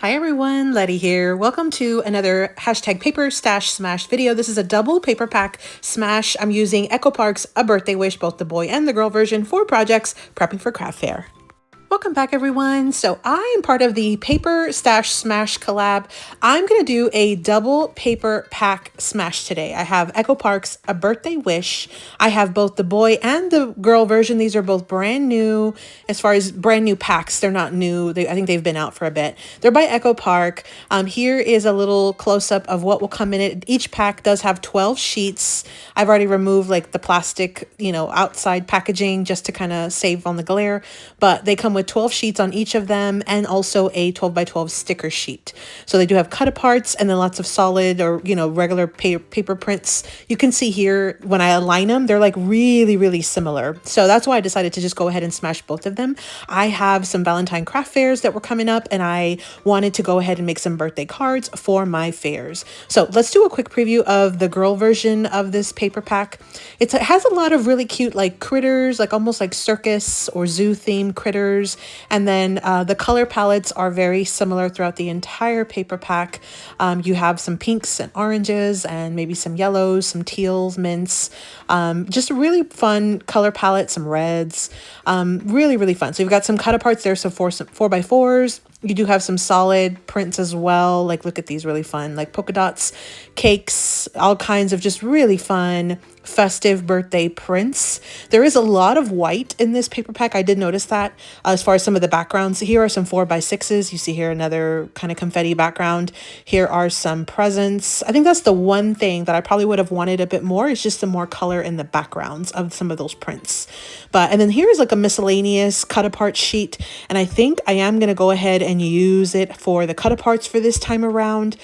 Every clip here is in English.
Hi everyone, Letty here. Welcome to another hashtag paper stash smash video. This is a double paper pack smash. I'm using Approx A Birthday Wish, both the boy and the girl version, for projects prepping for craft fair. Welcome back everyone. So I am part of the Paper Stash Smash collab. I'm going to do a double paper pack smash today. I have Approx A Birthday Wish. I have both the boy and the girl version. These are both brand new as far as brand new packs. They're not new. I think they've been out for a bit. They're by Cutapart. Here is a little close-up of what will come in it. Each pack does have 12 sheets. I've already removed like the plastic, outside packaging just to kind of save on the glare, but they come with 12 sheets on each of them and also a 12 by 12 sticker sheet. So they do have Cutaparts and then lots of solid or, regular paper prints. You can see here when I align them, they're like really, really similar. So that's why I decided to just go ahead and smash both of them. I have some Valentine craft fairs that were coming up and I wanted to go ahead and make some birthday cards for my fairs. So let's do a quick preview of the girl version of this paper pack. It has a lot of really cute like critters, like almost like circus or zoo themed critters. And then the color palettes are very similar throughout the entire paper pack. You have some pinks and oranges and maybe some yellows, some teals, mints, just a really fun color palette, some reds, really, really fun. So you've got some Cutaparts there, so some 4x4s. You do have some solid prints as well. Like, look at these really fun, like polka dots, cakes, all kinds of just really fun, festive birthday prints. There is a lot of white in this paper pack. I did notice that as far as some of the backgrounds. Here are some 4x6s. You see here another kind of confetti background. Here are some presents. I think that's the one thing that I probably would have wanted a bit more, is just some more color in the backgrounds of some of those prints. And then here is like a miscellaneous Cutapart sheet. And I think I am going to go ahead and use it for the Cutaparts for this time around.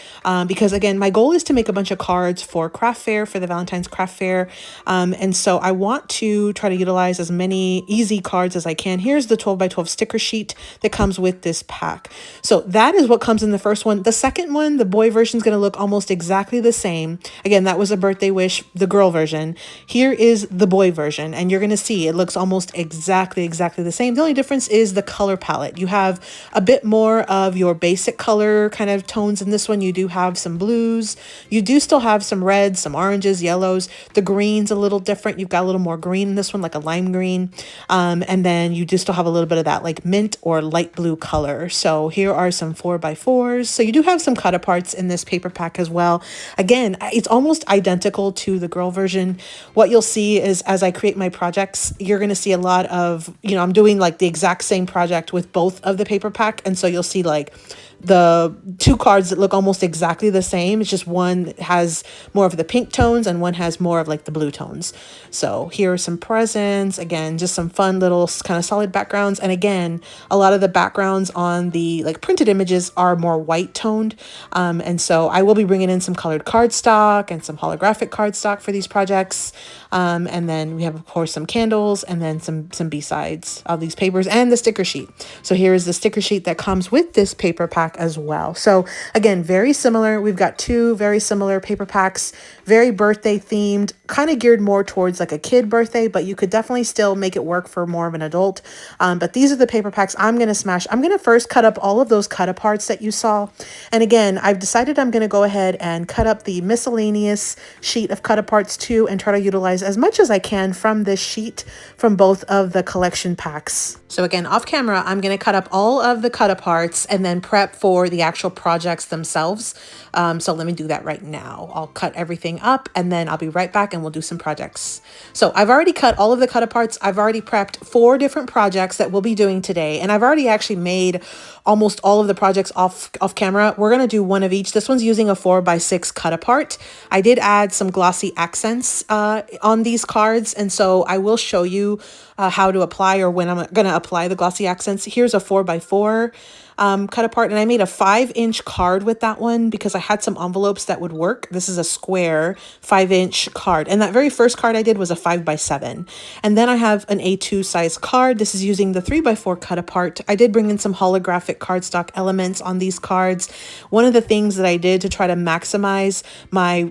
Because again, my goal is to make a bunch of cards for craft fair, for the Valentine's craft fair. And so I want to try to utilize as many easy cards as I can. Here's the 12 by 12 sticker sheet that comes with this pack. So that is what comes in the first one. The second one, the boy version, is going to look almost exactly the same. Again, that was A Birthday Wish, the girl version. Here is the boy version, and you're going to see it looks almost exactly the same. The only difference is the color palette. You have a bit more of your basic color kind of tones in this one. You do have some blues. You do still have some reds, some oranges, yellows. The green's a little different. You've got a little more green in this one, like a lime green. And then you do still have a little bit of that like mint or light blue color. So here are some 4x4s. So you do have some Cutaparts in this paper pack as well. Again, it's almost identical to the girl version. What you'll see is as I create my projects, you're going to see a lot of, I'm doing like the exact same project with both of the paper pack. And so you'll see like the two cards that look almost exactly the same. It's just one has more of the pink tones and one has more of like the blue tones. So here are some presents. Again, just some fun little kind of solid backgrounds. And again, a lot of the backgrounds on the like printed images are more white toned. And so I will be bringing in some colored cardstock and some holographic cardstock for these projects. And then we have, of course, some candles and then some B-sides of these papers and the sticker sheet. So here is the sticker sheet that comes with this paper pack as well. So again, very similar. We've got two very similar paper packs, very birthday themed, kind of geared more towards like a kid birthday, but you could definitely still make it work for more of an adult. But these are the paper packs I'm going to smash. I'm going to first cut up all of those Cutaparts that you saw. And again, I've decided I'm going to go ahead and cut up the miscellaneous sheet of Cutaparts too and try to utilize as much as I can from this sheet from both of the collection packs. So again, off camera, I'm going to cut up all of the Cutaparts and then prep for the actual projects themselves. So let me do that right now. I'll cut everything up and then I'll be right back and we'll do some projects. So I've already cut all of the Cutaparts. I've already prepped 4 different projects that we'll be doing today. And I've already actually made almost all of the projects off camera. We're going to do one of each. This one's using a 4x6 Cutapart. I did add some glossy accents on these cards. And so I will show you how to apply or when I'm going to apply the glossy accents. Here's a 4x4 Cutapart, and I made a 5-inch card with that one because I had some envelopes that would work. This is a square 5-inch card, and that very first card I did was a 5x7. And then I have an A2 size card. This is using the 3x4 Cutapart. I did bring in some holographic cardstock elements on these cards. One of the things that I did to try to maximize my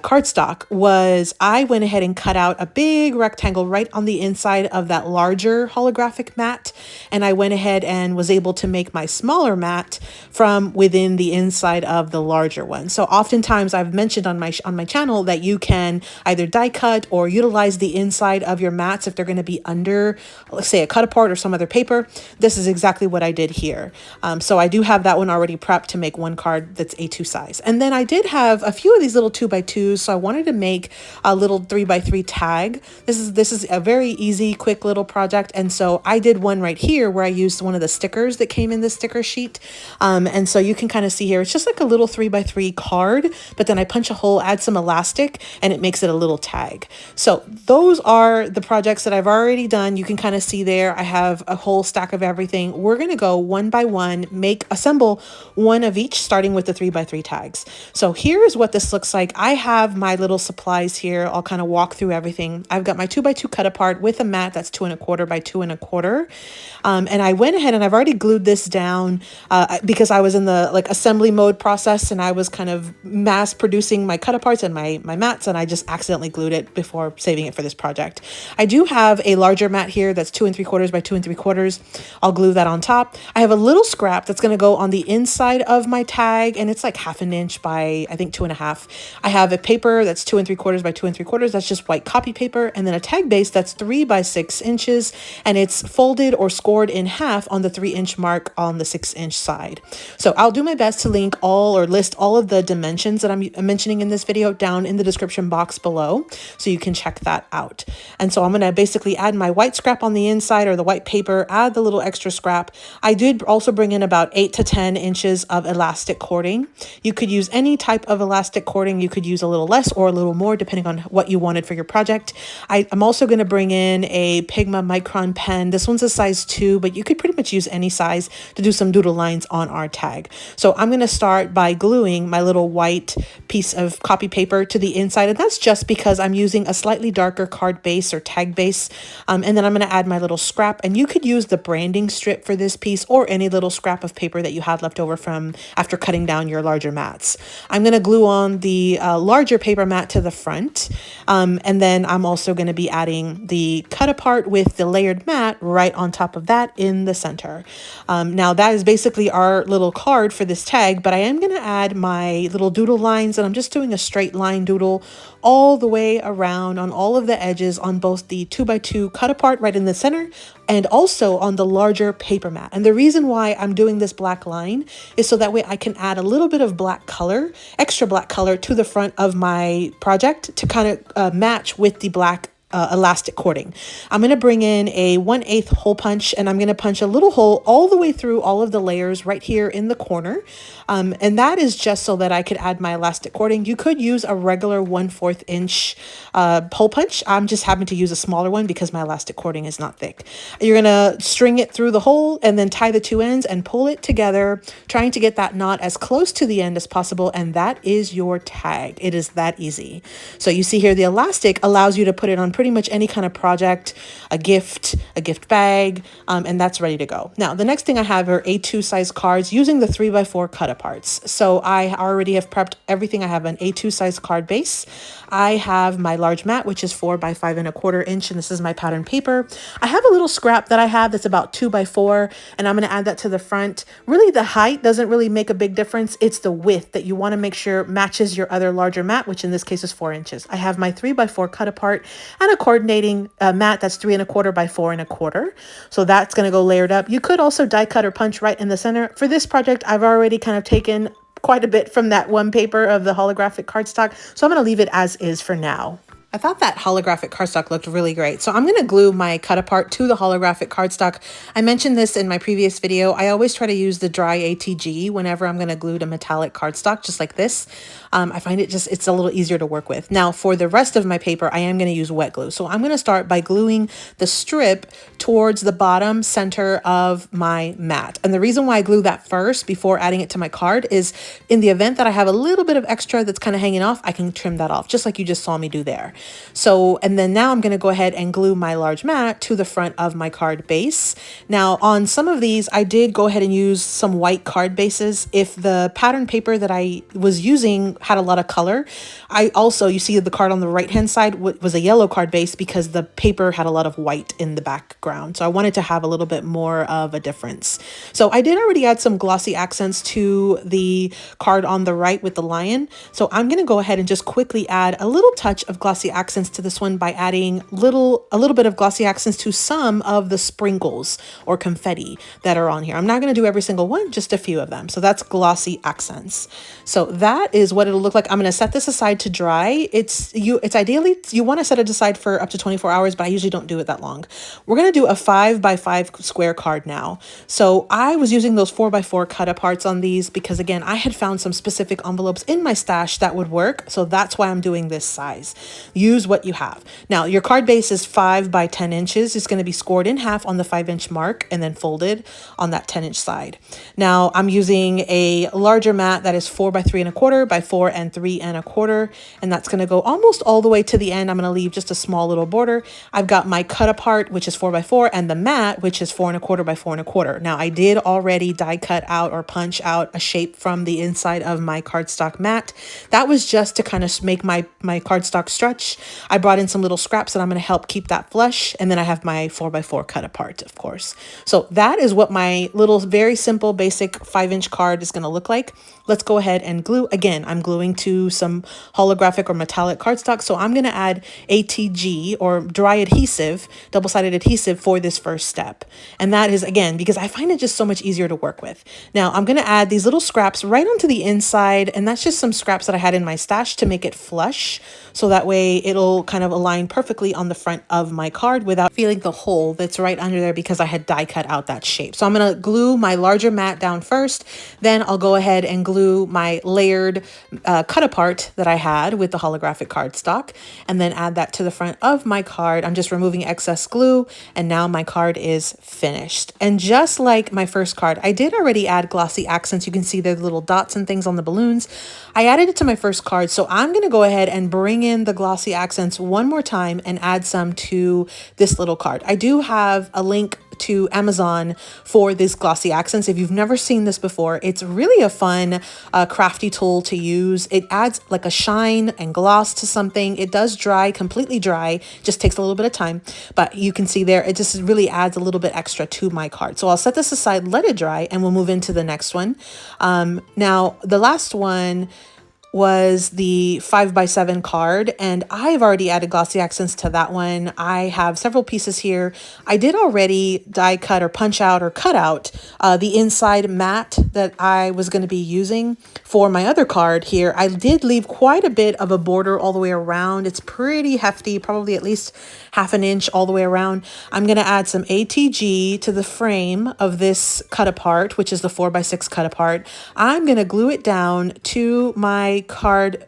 cardstock was I went ahead and cut out a big rectangle right on the inside of that larger holographic mat. And I went ahead and was able to make my smaller mat from within the inside of the larger one. So oftentimes I've mentioned on my channel that you can either die cut or utilize the inside of your mats if they're going to be under, let's say, a Cutapart or some other paper. This is exactly what I did here. So I do have that one already prepped to make one card that's A2 size. And then I did have a few of these little 2x2s, so I wanted to make a little 3x3 tag. This is a very easy, quick little project, and so I did one right here where I used one of the stickers that came in the sticker sheet. And so you can kind of see here, it's just like a little 3x3 card, but then I punch a hole, add some elastic, and it makes it a little tag. So those are the projects that I've already done. You can kind of see there, I have a whole stack of everything. We're going to go one by one, assemble one of each, starting with the 3x3 tags. So here's what this looks like. I have my little supplies here. I'll kind of walk through everything. I've got my 2x2 Cutapart with a mat that's 2¼ by 2¼ and I went ahead and I've already glued this down because I was in the assembly mode process, and I was kind of mass producing my Cutaparts and my mats, and I just accidentally glued it before saving it for this project. I do have a larger mat here that's 2¾ by 2¾ I'll glue that on top. I have a little scrap that's going to go on the inside of my tag, and it's like 1/2 inch by, I think, 2½. I have a paper that's 2¾ by 2¾ that's just white copy paper, and then a tag base that's 3 by 6 inches, and it's folded or scored in half on the 3-inch mark on the 6-inch side. So I'll do my best to link all or list all of the dimensions that I'm mentioning in this video down in the description box below, so you can check that out. And so I'm going to basically add my white scrap on the inside, or the white paper, add the little extra scrap. I did also bring in about 8 to 10 inches of elastic cording. You could use any type of elastic cording. You could use a little less or a little more depending on what you wanted for your project. I'm also going to bring in a Pigma Micron pen. This one's a size 2, but you could pretty much use any size to do some doodle lines on our tag. So I'm going to start by gluing my little white piece of copy paper to the inside, and that's just because I'm using a slightly darker card base or tag base. And then I'm going to add my little scrap, and you could use the branding strip for this piece or any little scrap of paper that you had left over from after cutting down your larger mats. I'm going to glue on the larger paper mat to the front, and then I'm also going to be adding the Cutapart with the layered mat right on top of that in the center. Now that is basically our little card for this tag, but I am going to add my little doodle lines, and I'm just doing a straight line doodle all the way around on all of the edges on both the 2x2 Cutapart right in the center and also on the larger paper mat. And the reason why I'm doing this black line is so that way I can add a little bit of black color, extra black color, to the front of my project to kind of match with the black elastic cording. I'm going to bring in a 1/8 hole punch, and I'm going to punch a little hole all the way through all of the layers right here in the corner. And that is just so that I could add my elastic cording. You could use a regular 1/4 inch hole punch. I'm just having to use a smaller one because my elastic cording is not thick. You're going to string it through the hole and then tie the two ends and pull it together, trying to get that knot as close to the end as possible. And that is your tag. It is that easy. So you see here, the elastic allows you to put it on pretty much any kind of project, a gift bag, and that's ready to go. Now, the next thing I have are A2 size cards using the 3x4 Cutaparts. So I already have prepped everything. I have an A2 size card base. I have my large mat, which is 4 by 5¼ inch, and this is my pattern paper. I have a little scrap that I have that's about 2x4, and I'm going to add that to the front. Really, the height doesn't really make a big difference. It's the width that you want to make sure matches your other larger mat, which in this case is 4 inches. I have my 3x4 Cutapart and a coordinating mat that's 3¼ by 4¼ So that's going to go layered up. You could also die cut or punch right in the center. For this project, I've already kind of taken quite a bit from that one paper of the holographic cardstock, so I'm going to leave it as is for now. I thought that holographic cardstock looked really great. So I'm going to glue my Cutapart to the holographic cardstock. I mentioned this in my previous video. I always try to use the dry ATG whenever I'm going to glue to metallic cardstock, just like this. I find it's a little easier to work with. Now for the rest of my paper, I am going to use wet glue. So I'm going to start by gluing the strip towards the bottom center of my mat. And the reason why I glue that first before adding it to my card is in the event that I have a little bit of extra that's kind of hanging off, I can trim that off, just like you just saw me do there. So, and then now I'm going to go ahead and glue my large mat to the front of my card base. Now on some of these, I did go ahead and use some white card bases. If the pattern paper that I was using had a lot of color, I also, you see the card on the right hand side was a yellow card base because the paper had a lot of white in the background. So I wanted to have a little bit more of a difference. So I did already add some glossy accents to the card on the right with the lion. So I'm going to go ahead and just quickly add a little touch of glossy accents to this one by adding a little bit of glossy accents to some of the sprinkles or confetti that are on here. I'm not going to do every single one, just a few of them. So that's glossy accents. So that is what it'll look like. I'm going to set this aside to dry. It's ideally, you want to set it aside for up to 24 hours, but I usually don't do it that long. We're going to do a 5x5 square card now. So I was using those 4x4 Cutaparts on these because again, I had found some specific envelopes in my stash that would work. So that's why I'm doing this size. Use what you have. Now your card base is 5 by 10 inches. It's going to be scored in half on the 5-inch mark and then folded on that 10-inch side. Now I'm using a larger mat that is 4 by 3¼ by 4 and 3¼ and that's going to go almost all the way to the end. I'm going to leave just a small little border. I've got my Cutapart, which is 4 by 4, and the mat, which is 4¼ by 4¼ Now I did already die cut out or punch out a shape from the inside of my cardstock mat. That was just to kind of make my cardstock stretch. I brought in some little scraps that I'm going to help keep that flush. And then I have my 4x4 Cutapart, of course. So that is what my little very simple basic 5-inch card is going to look like. Let's go ahead and glue. Again, I'm gluing to some holographic or metallic cardstock. So I'm going to add ATG or dry adhesive, double-sided adhesive for this first step. And that is, again, because I find it just so much easier to work with. Now I'm going to add these little scraps right onto the inside. And that's just some scraps that I had in my stash to make it flush. So that way it'll kind of align perfectly on the front of my card without feeling the hole that's right under there because I had die cut out that shape. So I'm going to glue my larger mat down first. Then I'll go ahead and glue my layered Cutapart that I had with the holographic cardstock and then add that to the front of my card. I'm just removing excess glue and now my card is finished. And just like my first card, I did already add glossy accents. You can see the little dots and things on the balloons. I added it to my first card. So I'm going to go ahead and bring in the glossy accents one more time and add some to this little card. I do have a link to Amazon for these glossy accents. If you've never seen this before, it's really a fun crafty tool to use. It adds like a shine and gloss to something. It does dry, completely dry, just takes a little bit of time, but you can see there, it just really adds a little bit extra to my card. So I'll set this aside, let it dry, and we'll move into the next one. Now the last one was the 5x7 card, and I've already added glossy accents to that one. I have several pieces here. I did already die cut or punch out or cut out the inside mat that I was going to be using for my other card here. I did leave quite a bit of a border all the way around. It's pretty hefty, probably at least ½ an inch all the way around. I'm going to add some ATG to the frame of this Cutapart, which is the 4x6 Cutapart. I'm going to glue it down to my card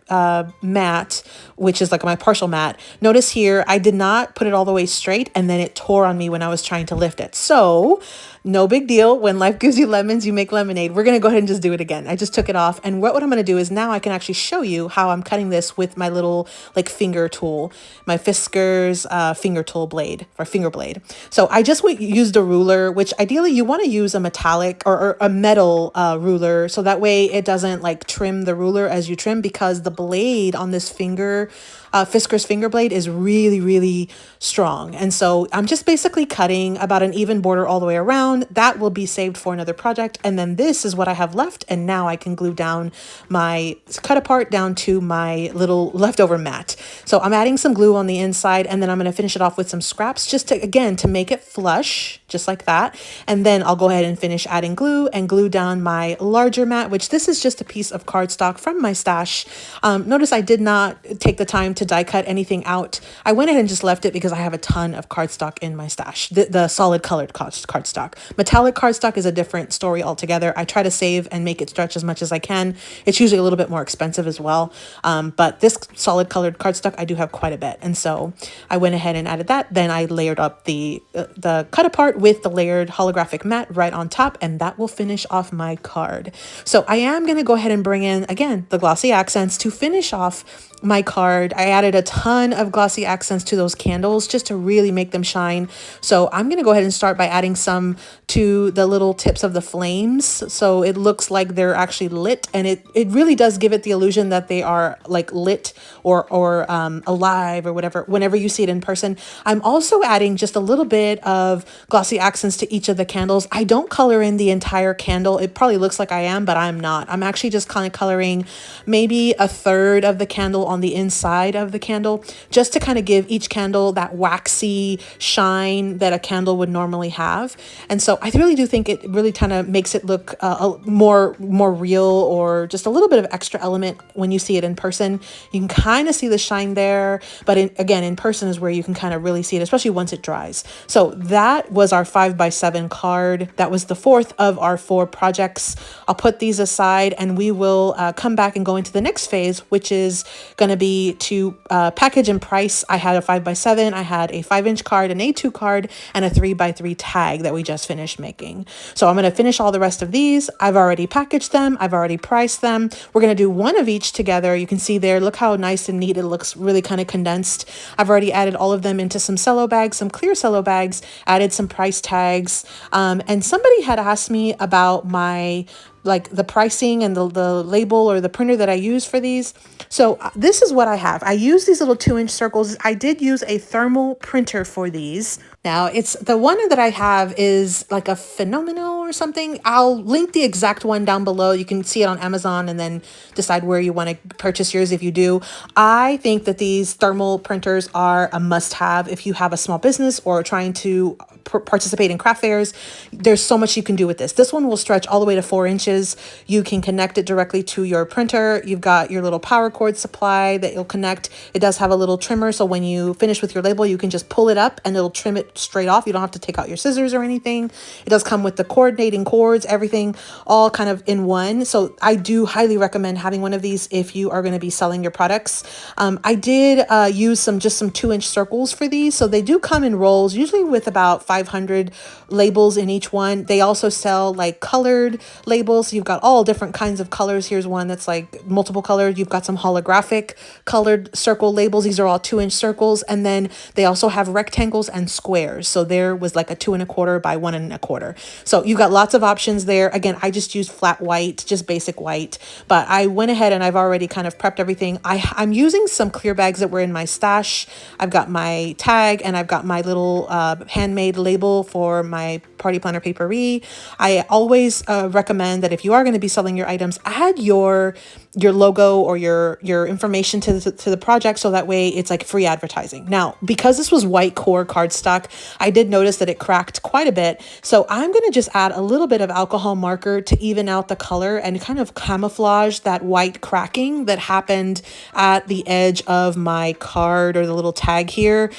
mat, which is like my partial mat. Notice here, I did not put it all the way straight and then it tore on me when I was trying to lift it. So no big deal. When life gives you lemons, you make lemonade. We're going to go ahead and just do it again. I just took it off. And what I'm going to do is now I can actually show you how I'm cutting this with my little like finger tool, my Fisker's finger tool blade or finger blade. So I just used a ruler, which ideally you want to use a metallic or a metal ruler. So that way it doesn't like trim the ruler as you trim, because the blade on this finger, Fisker's finger blade is really, really strong. And so I'm just basically cutting about an even border all the way around. That will be saved for another project. And then this is what I have left. And now I can glue down my Cutapart down to my little leftover mat. So I'm adding some glue on the inside, and then I'm going to finish it off with some scraps just to, again, to make it flush, just like that. And then I'll go ahead and finish adding glue and glue down my larger mat, which this is just a piece of cardstock from my stash. Notice I did not take the time to die cut anything out. I went ahead and just left it because I have a ton of cardstock in my stash, the solid colored cardstock. Metallic cardstock is a different story altogether. I try to save and make it stretch as much as I can. It's usually a little bit more expensive as well. But this solid colored cardstock, I do have quite a bit. And so I went ahead and added that. Then I layered up the Cutapart with the layered holographic mat right on top, and that will finish off my card. So I am going to go ahead and bring in, again, the glossy accents to finish off my card. I added a ton of glossy accents to those candles just to really make them shine. So I'm going to go ahead and start by adding some to the little tips of the flames. So it looks like they're actually lit, and it really does give it the illusion that they are like lit or alive or whatever, whenever you see it in person. I'm also adding just a little bit of glossy accents to each of the candles. I don't color in the entire candle. It probably looks like I am, but I'm not. I'm actually just kind of coloring maybe a third of the candle on the inside of the candle, just to kind of give each candle that waxy shine that a candle would normally have. And so I really do think it really kind of makes it look more real, or just a little bit of extra element when you see it in person. You can kind of see the shine there, but again, in person is where you can kind of really see it, especially once it dries. So that was our 5x7 card. That was the fourth of our 4 projects. I'll put these aside, and we will come back and go into the next phase, which is going to be to package and price. I had a 5x7, I had a 5-inch card, an A2 card, and a 3x3 tag that we just finished making. So I'm going to finish all the rest of these. I've already packaged them. I've already priced them. We're going to do one of each together. You can see there, look how nice and neat it looks, really kind of condensed. I've already added all of them into some cello bags, some clear cello bags, added some price tags. And somebody had asked me about my the pricing and the label or the printer that I use for these. So this is what I have. I use these little 2-inch circles. I did use a thermal printer for these. Now it's the one that I have is like a Phenomenal or something. I'll link the exact one down below. You can see it on Amazon and then decide where you want to purchase yours if you do. I think that these thermal printers are a must-have if you have a small business or trying to participate in craft fairs. There's so much you can do with this. This one will stretch all the way to 4 inches. You can connect it directly to your printer. You've got your little power cord supply that you'll connect. It does have a little trimmer, so when you finish with your label, you can just pull it up and it'll trim it straight off. You don't have to take out your scissors or anything. It does come with the coordinating cords, everything all kind of in one. So I do highly recommend having one of these if you are going to be selling your products. I did use some 2-inch circles for these. So they do come in rolls, usually with about 500 labels in each one. They also sell like colored labels. So you've got all different kinds of colors. Here's one that's like multiple colored. You've got some holographic colored circle labels. These are all 2-inch circles. And then they also have rectangles and squares. So there was like a 2 1/4 by 1 1/4. So you've got lots of options there. Again, I just used flat white, just basic white, but I went ahead and I've already kind of prepped everything. I'm using some clear bags that were in my stash. I've got my tag and I've got my little handmade label for my party planner papery. I always recommend that if you are going to be selling your items, add your logo or your information to the project, so that way it's like free advertising. Now, because this was white core cardstock, I did notice that it cracked quite a bit. So I'm going to just add a little bit of alcohol marker to even out the color and kind of camouflage that white cracking that happened at the edge of my card or the little tag here.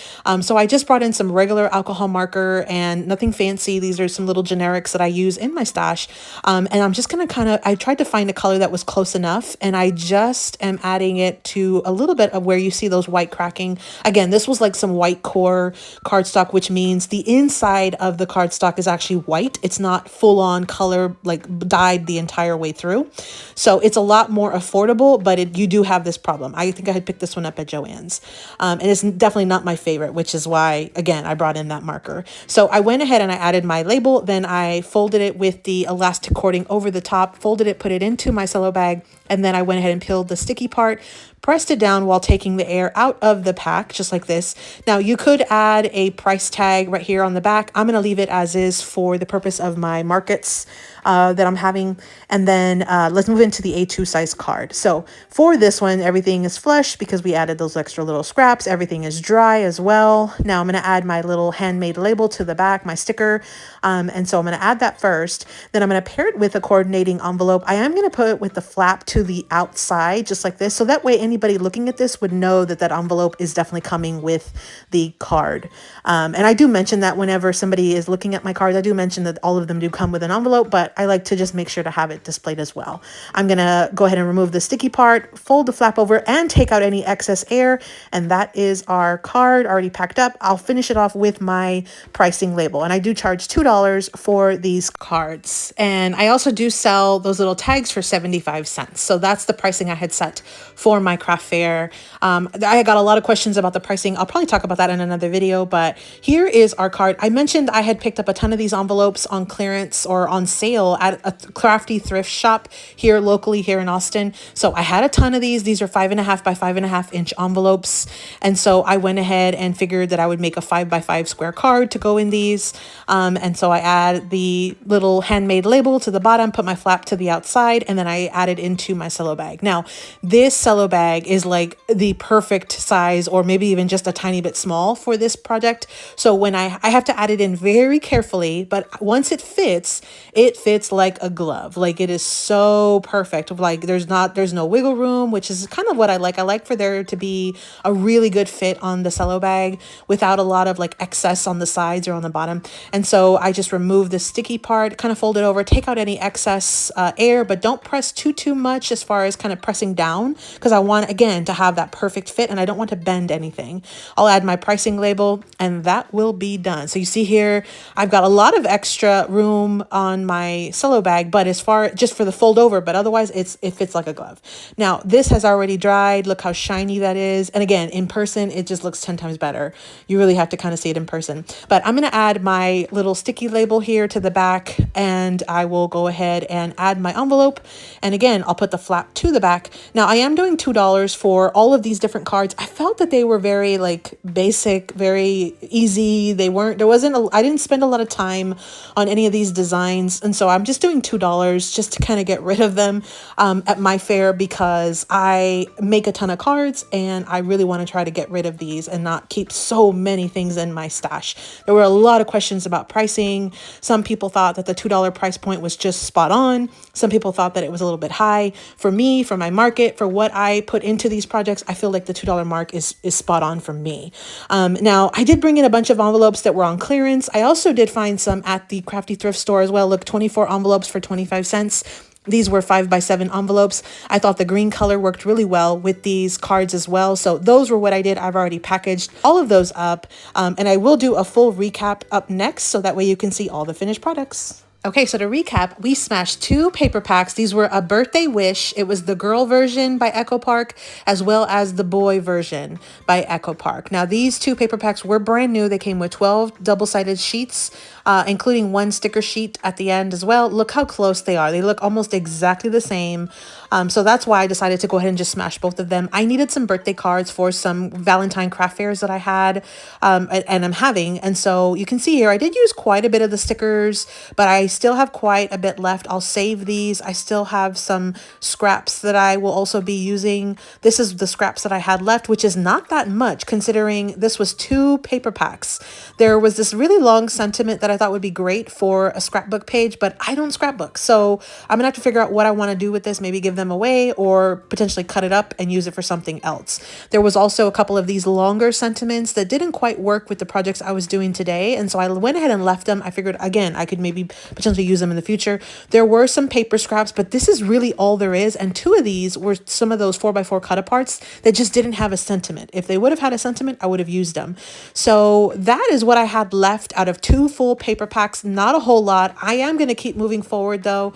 So I just brought in some regular alcohol marker and nothing fancy. These are some little generics that I use in my stash. And I'm just going to I tried to find a color that was close enough, and I just am adding it to a little bit of where you see those white cracking. Again, this was like some white core cardstock, which means the inside of the cardstock is actually white. It's not full on color, like dyed the entire way through. So it's a lot more affordable, but you do have this problem. I think I had picked this one up at Joann's. And it's definitely not my favorite, which is why, again, I brought in that marker. So I went ahead and I added my label. Then I folded it with the elastic cording over the top, folded it, put it into my cello bag, and then I went ahead and peeled the sticky part, pressed it down while taking the air out of the pack, just like this. Now you could add a price tag right here on the back. I'm going to leave it as is for the purpose of my markets that I'm having. And then let's move into the A2 size card. So for this one, everything is flush because we added those extra little scraps. Everything is dry as well. Now I'm going to add my little handmade label to the back, my sticker. And so I'm going to add that first. Then I'm going to pair it with a coordinating envelope. I am going to put it with the flap to the outside, just like this. So that way anybody looking at this would know that that envelope is definitely coming with the card. And I do mention that whenever somebody is looking at my cards, I do mention that all of them do come with an envelope, but I like to just make sure to have it displayed as well. I'm going to go ahead and remove the sticky part, fold the flap over, and take out any excess air. And that is our card already packed up. I'll finish it off with my pricing label. And I do charge $2 for these cards. And I also do sell those little tags for 75 cents. So that's the pricing I had set for my craft fair. I got a lot of questions about the pricing. I'll probably talk about that in another video, but here is our card. I mentioned I had picked up a ton of these envelopes on clearance or on sale at a crafty thrift shop here locally here in Austin. So I had a ton of these. These are 5.5 by 5.5 inch envelopes. And so I went ahead and figured that I would make a 5 by 5 square card to go in these. And so I add the little handmade label to the bottom, put my flap to the outside, and then I added into my cello bag. Now, this cello bag is like the perfect size, or maybe even just a tiny bit small for this project. So when I have to add it in very carefully, but once it fits like a glove. Like it is so perfect. Like there's no wiggle room, which is kind of what I like. I like for there to be a really good fit on the cello bag without a lot of like excess on the sides or on the bottom. And so I just remove the sticky part, kind of fold it over, take out any excess air, but don't press too much as far as kind of pressing down, because I want, again, to have that perfect fit and I don't want to bend anything. I'll add my pricing label and that will be done. So you see here, I've got a lot of extra room on my cello bag, but as far just for the fold over, but otherwise it fits like a glove. Now this has already dried. Look how shiny that is. And again, in person, it just looks 10 times better. You really have to kind of see it in person. But I'm going to add my little sticky label here to the back, and I will go ahead and add my envelope. And again, I'll put the flap to the back. Now I am doing $2 for all of these different cards. I felt that they were very like basic, very easy. I didn't spend a lot of time on any of these designs. And so I'm just doing $2 just to kind of get rid of them at my fair, because I make a ton of cards and I really want to try to get rid of these and not keep so many things in my stash. There were a lot of questions about pricing. Some people thought that the $2 price point was just spot on. Some people thought that it was a little bit high. For me, for my market, for what I put into these projects, I feel like the $2 mark is spot on for me. Now, I did bring in a bunch of envelopes that were on clearance. I also did find some at the crafty thrift store as well. Look, 24 envelopes for 25 cents. These were 5 by 7 envelopes. I thought the green color worked really well with these cards as well. So those were what I did. I've already packaged all of those up, and I will do a full recap up next, so that way you can see all the finished products. Okay, so to recap, we smashed 2 paper packs. These were a birthday wish. It was the girl version by Echo Park, as well as the boy version by Echo Park. Now, these 2 paper packs were brand new. They came with 12 double-sided sheets, including 1 sticker sheet at the end as well. Look how close they are. They look almost exactly the same. So that's why I decided to go ahead and just smash both of them. I needed some birthday cards for some Valentine craft fairs that I had and I'm having. And so you can see here, I did use quite a bit of the stickers, but I still have quite a bit left. I'll save these. I still have some scraps that I will also be using. This is the scraps that I had left, which is not that much considering this was 2 paper packs. There was this really long sentiment that I thought would be great for a scrapbook page, but I don't scrapbook. So I'm gonna have to figure out what I want to do with this, maybe give them away or potentially cut it up and use it for something else. There was also a couple of these longer sentiments that didn't quite work with the projects I was doing today. And so I went ahead and left them. I figured, again, I could maybe potentially use them in the future. There were some paper scraps, but this is really all there is. And 2 of these were some of those 4x4 Cutaparts that just didn't have a sentiment. If they would have had a sentiment, I would have used them. So that is what I had left out of 2 full paper packs. Not a whole lot. I am going to keep moving forward though,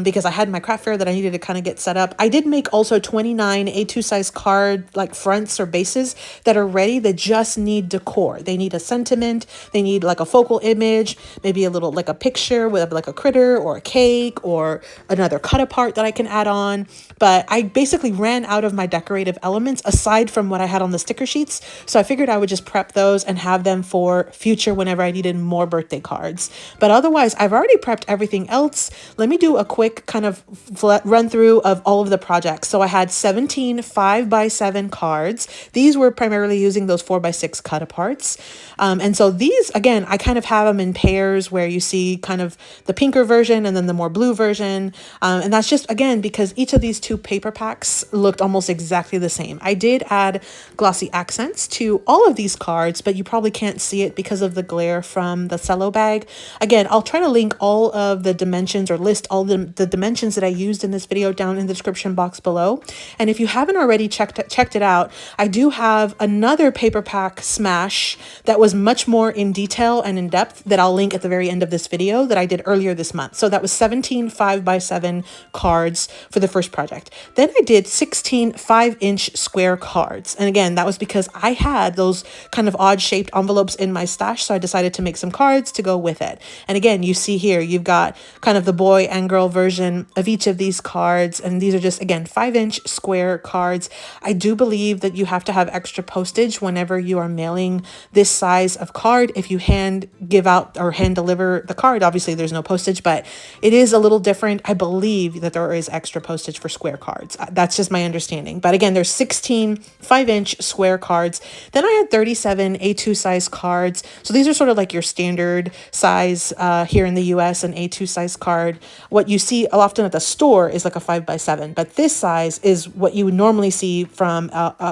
because I had my craft fair that I needed to kind of get set up. I did make also 29 A2 size card like fronts or bases that are ready that just need decor. They need a sentiment. They need like a focal image, maybe a little like a picture with like a critter or a cake or another Cutapart that I can add on. But I basically ran out of my decorative elements aside from what I had on the sticker sheets. So I figured I would just prep those and have them for future whenever I needed more birthday cards. But otherwise, I've already prepped everything else. Let me do a quick kind of run through of all of the projects. So I had 17 5 by 7 cards. These were primarily using those 4 by 6 Cutaparts. And so these, again, I kind of have them in pairs where you see kind of the pinker version and then the more blue version. And that's just, again, because each of these 2 paper packs looked almost exactly the same. I did add glossy accents to all of these cards, but you probably can't see it because of the glare from the cello bag. Again, I'll try to link all of the dimensions or list all the dimensions that I used in this video down in the description box below. And if you haven't already checked it out, I do have another paper pack smash that was much more in detail and in depth that I'll link at the very end of this video that I did earlier this month. So that was 17 5x7 cards for the first project. Then I did 16 5-inch square cards. And again, that was because I had those kind of odd shaped envelopes in my stash. So I decided to make some cards to go with it. And again, you see here, you've got kind of the boy and girl version of each of these cards. And these are just, again, 5-inch square cards. I do believe that you have to have extra postage whenever you are mailing this size of card. If you hand give out or hand deliver the card, obviously there's no postage, but it is a little different. I believe that there is extra postage for square cards. That's just my understanding. But again, there's 16 5-inch square cards. Then I had 37 A2 size cards. So these are sort of like your standard size here in the US, an A2 size card. What you see often at the store is like a 5x7, but this size is what you would normally see from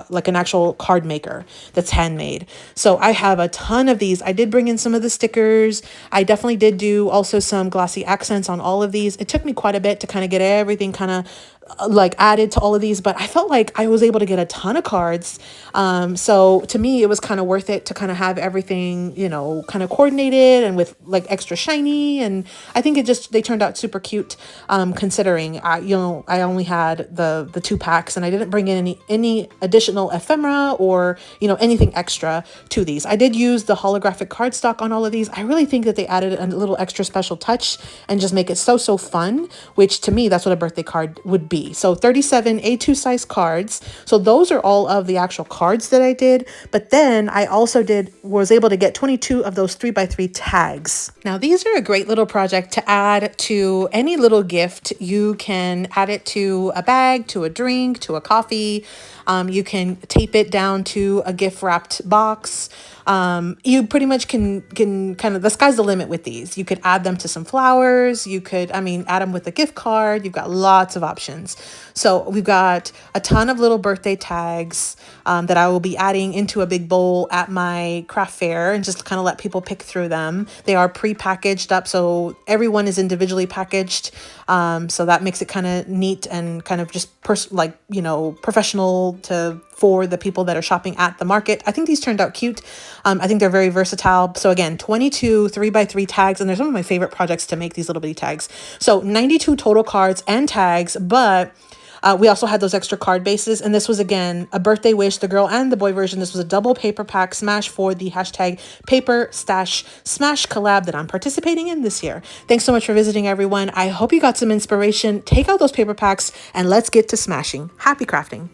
like an actual card maker that's handmade. So I have a ton of these. I did bring in some of the stickers. I definitely did do also some glossy accents on all of these. It took me quite a bit to kind of get everything kind of like added to all of these, but I felt like I was able to get a ton of cards. So to me, it was kind of worth it to kind of have everything, you know, kind of coordinated and with like extra shiny. And I think they turned out super cute, considering you know, I only had the 2 packs and I didn't bring in any additional ephemera or, you know, anything extra to these. I did use the holographic cardstock on all of these. I really think that they added a little extra special touch and just make it so fun, which to me, that's what a birthday card would be. So 37 A2 size cards. So those are all of the actual cards that I did. But then I also was able to get 22 of those 3x3 tags. Now these are a great little project to add to any little gift. You can add it to a bag, to a drink, to a coffee. You can tape it down to a gift wrapped box. You pretty much can kind of, the sky's the limit with these. You could add them to some flowers. You could, add them with a gift card. You've got lots of options. So we've got a ton of little birthday tags that I will be adding into a big bowl at my craft fair and just kind of let people pick through them. They are pre-packaged up, so everyone is individually packaged. So that makes it kind of neat and kind of just professional for the people that are shopping at the market. I think these turned out cute. I think they're very versatile. So again, 22 3x3 tags, and they're some of my favorite projects to make these little bitty tags. So 92 total cards and tags, but we also had those extra card bases, and this was, again, a birthday wish, the girl and the boy version. This was a double paper pack smash for the hashtag Paper Stash Smash collab that I'm participating in this year. Thanks so much for visiting, everyone. I hope you got some inspiration. Take out those paper packs, and let's get to smashing. Happy crafting.